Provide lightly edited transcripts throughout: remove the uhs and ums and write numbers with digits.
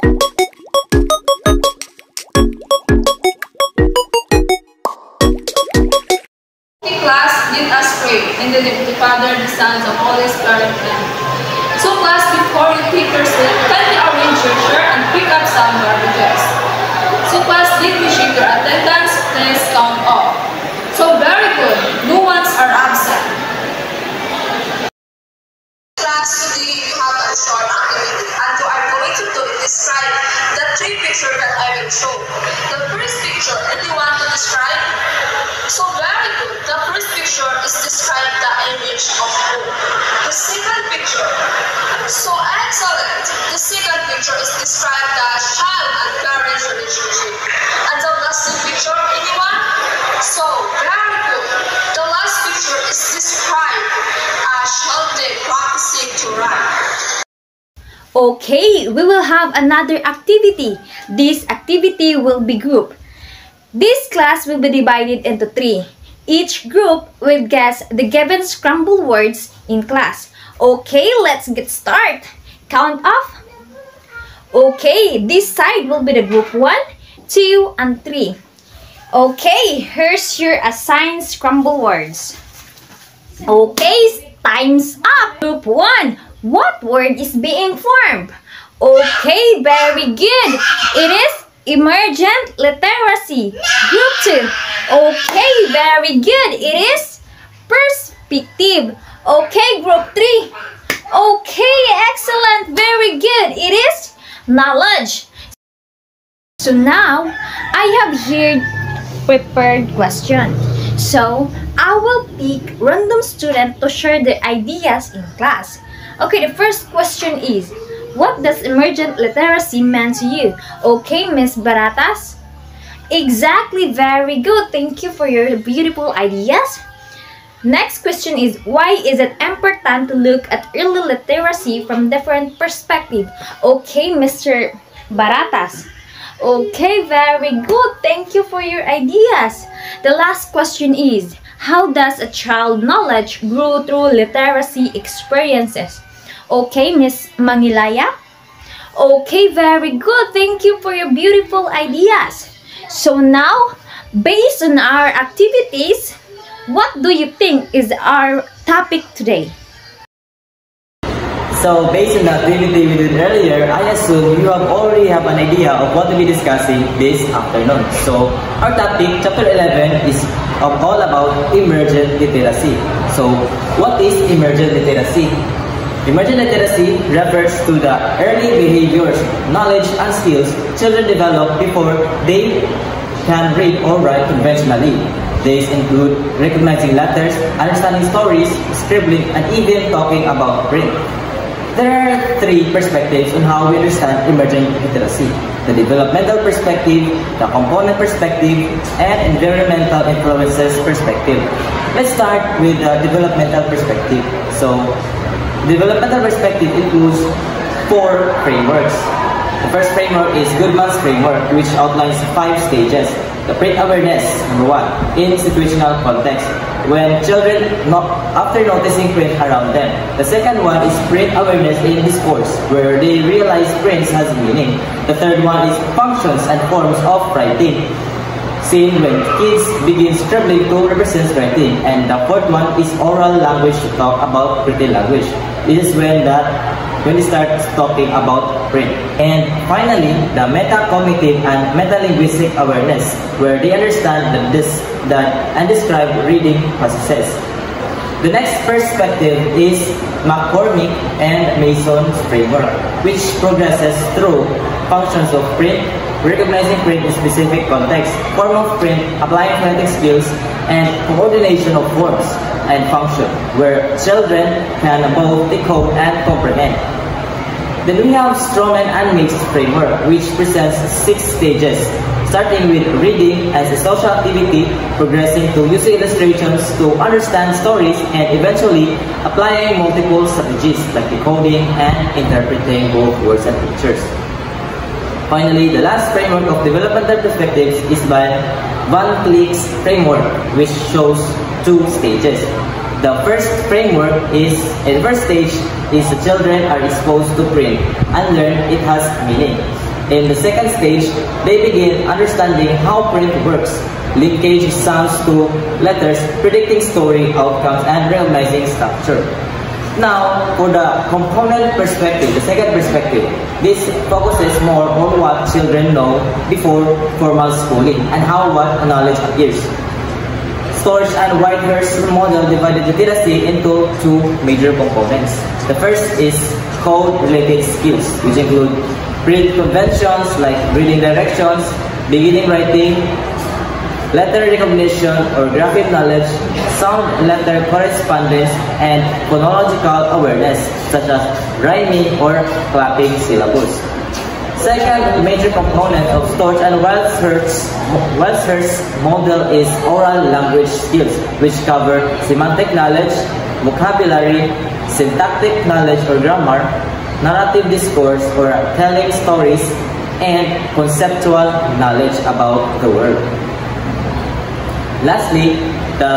Class, let us pray. In the name of the Father, the Son, and the Holy Spirit. Amen. So class, before you take your seat, kindly arrange your chair and pick up some garbages. So class, let me check your attendance. Please count off. So very good. No ones are absent. Class, today you have a short activity and you are going to describe the three pictures that I will show. The first picture, if you want to describe, so very good. The first picture is describe the image of home. The second picture, so excellent. The second picture is describe the child and parent relationship. And the last picture, anyone? So very good. The last picture is describe a child practicing to write. Okay, we will have another activity. This activity will be grouped. This class will be divided into 3. Each group will guess the given scrambled words in class. Okay, let's get started. Count off. Okay, this side will be the group 1, 2, and 3. Okay, here's your assigned scrambled words. Okay, time's up. Group 1, what word is being formed? Okay, very good. It is emergent literacy. Group 2. Okay, very good. It is perspective. Okay, group 3. Okay, excellent. Very good. It is knowledge. So now, I have here prepared question. So, I will pick random student to share their ideas in class. Okay, the first question is, what does emergent literacy mean to you? Okay, Miss Baratas? Exactly, very good. Thank you for your beautiful ideas. Next question is, why is it important to look at early literacy from different perspectives? Okay, Mr. Baratas. Okay, very good. Thank you for your ideas. The last question is, how does a child knowledge grow through literacy experiences? Okay, Miss Mangilaya? Okay, very good. Thank you for your beautiful ideas. So now, based on our activities, what do you think is our topic today? So, based on the activity we did earlier, I assume you already have an idea of what to be discussing this afternoon. So, our topic, chapter 11, is all about emergent literacy. So, what is emergent literacy? Emergent literacy refers to the early behaviors, knowledge, and skills children develop before they can read or write conventionally. These include recognizing letters, understanding stories, scribbling, and even talking about brain. There are 3 perspectives on how we understand emergent literacy: the developmental perspective, the component perspective, and environmental influences perspective. Let's start with the developmental perspective. So, developmental perspective includes 4 frameworks. The first framework is Goodman's framework, which outlines 5 stages. The print awareness, number 1, in situational context, when children, after noticing print around them. The second one is print awareness in discourse, where they realize print has meaning. The third one is functions and forms of writing, seen when kids begin scribbling to represent writing. And the fourth one is oral language, to talk about written language. This is when we start talking about print. And finally, the metacognitive and metalinguistic awareness, where they understand and describe reading processes. The next perspective is McCormick and Mason's framework, which progresses through functions of print, recognizing print in specific context, form of print, applying phonetic skills, and coordination of forms and function, where children can both decode and comprehend. Then we have Stroman and Mixed framework, which presents 6 stages, starting with reading as a social activity, progressing to using illustrations to understand stories, and eventually applying multiple strategies like decoding and interpreting both words and pictures. Finally, the last framework of developmental perspectives is by Van Cleek's framework, which shows 2 stages. The first stage is the children are exposed to print and learn it has meaning. In the second stage, they begin understanding how print works, linkage sounds to letters, predicting story outcomes, and recognizing structure. Now, for the component perspective, the second perspective, this focuses more on what children know before formal schooling and how what knowledge appears. Storch and Whitehurst model divided literacy into two major components. The first is code-related skills, which include print conventions like reading directions, beginning writing, letter recognition or graphic knowledge, sound letter correspondence, and phonological awareness, such as rhyming or clapping syllables. Second major component of Storch and Whitehurst's model is oral language skills, which cover semantic knowledge, vocabulary, syntactic knowledge or grammar, narrative discourse or telling stories, and conceptual knowledge about the world. Lastly, the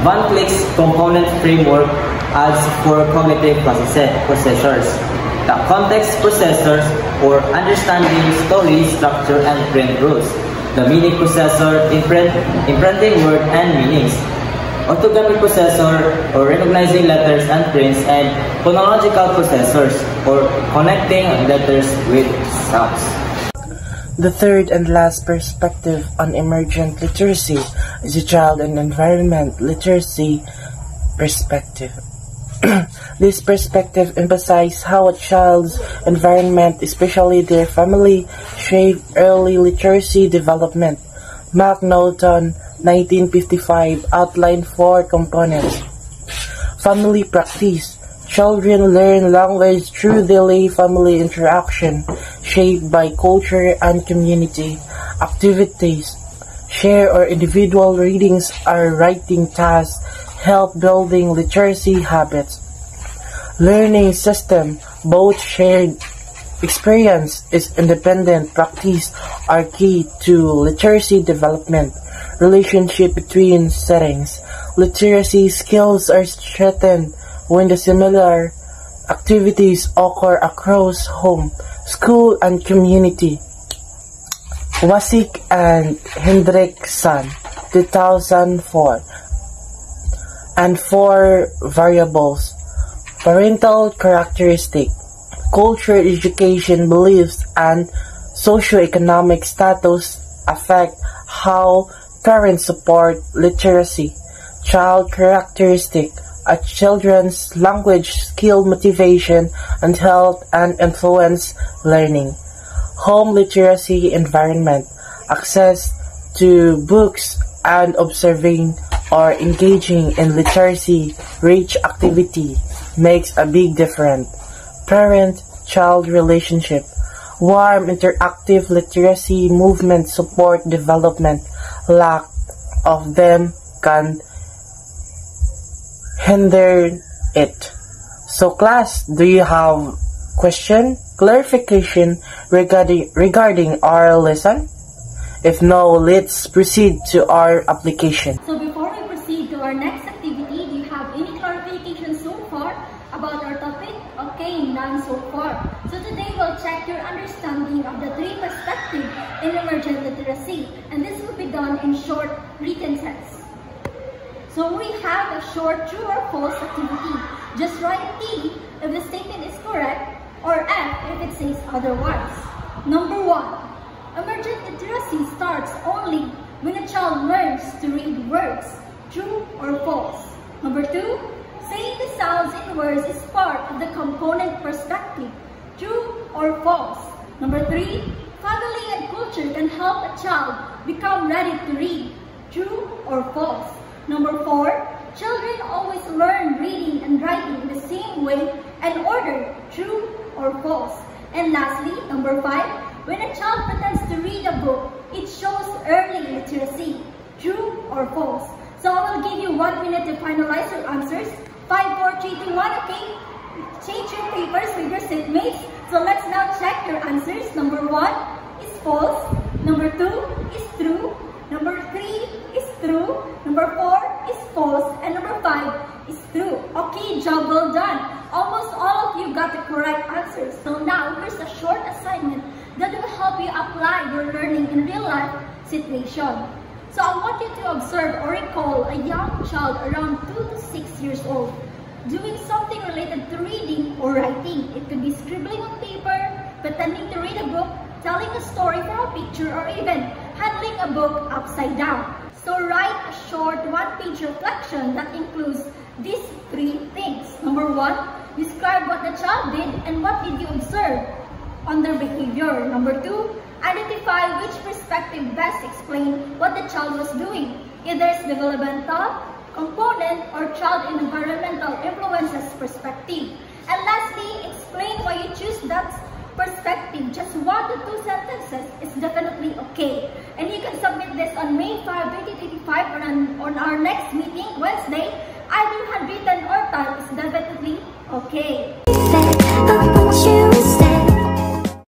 Van Cleek's component framework adds four cognitive processors: the context processors for understanding story structure and print rules, the meaning processor imprinting word and meanings, orthographic processor or recognizing letters and prints, and phonological processors or connecting letters with sounds. The third and last perspective on emergent literacy is the child and environment literacy perspective. This perspective emphasizes how a child's environment, especially their family, shape early literacy development. McNaughton, 1955, outlined four components. Family practice. Children learn language through daily family interaction, shaped by culture and community. Activities. Share or individual readings or writing tasks help building literacy habits. Learning system. Both shared experience is independent practice are key to literacy development. Relationship between settings. Literacy skills are strengthened when the similar activities occur across home, school, and community. Wasik and Hendrickson, 2004. And four variables. Parental characteristic, culture, education, beliefs, and socioeconomic status affect how parents support literacy. Child characteristic, a children's language, skill, motivation, and health and influence learning. Home literacy environment, access to books and observing or engaging in literacy-rich activity makes a big difference. Parent-child relationship, warm interactive literacy movement support development. Lack of them can hinder it. So class, do you have question, clarification regarding our lesson? If no, let's proceed to our application. So before we proceed to our next activity, do you have any clarification so far about our topic? Okay, none so far. So today we'll check your understanding of the three perspectives in emergent literacy, and this will be done in short written tests. So we have a short true or false activity. Just write T if the statement is correct or F if it says otherwise. Number 1. Emergent literacy starts only when a child learns to read words. True or false? Number 2. Saying the sounds in words is part of the component perspective. True or false? Number 3. Family and culture can help a child become ready to read. True or false? Number 4. Children always learn reading and writing the same way and order. True or false? And lastly, number 5. When a child pretends to read a book, it shows early literacy. True or false? So I will give you 1 minute to finalize your answers. 5, 4, 3, 2, 1, okay? Change your papers with your seatmates. So let's now check your answers. Number 1 is false. Number 2 is true. Number 3 is true. Number 4 is false. And number 5 is true. Okay, job well done. Almost all of you got the correct answers. So now here's a short assignment that you apply your learning in real life situation. So I want you to observe or recall a young child around 2 to 6 years old doing something related to reading or writing. It could be scribbling on paper, pretending to read a book, telling a story from a picture, or even handling a book upside down. So write a short one-page reflection that includes these 3 things. Number 1, describe what the child did and what did you observe on their behavior. Number 2, identify which perspective best explain what the child was doing, either as developmental, component, or child and environmental influences perspective. And lastly, explain why you choose that perspective. Just 1 to 2 sentences is definitely okay. And you can submit this on May 5, 2025 on our next meeting, Wednesday. Either handwritten or typed is definitely okay.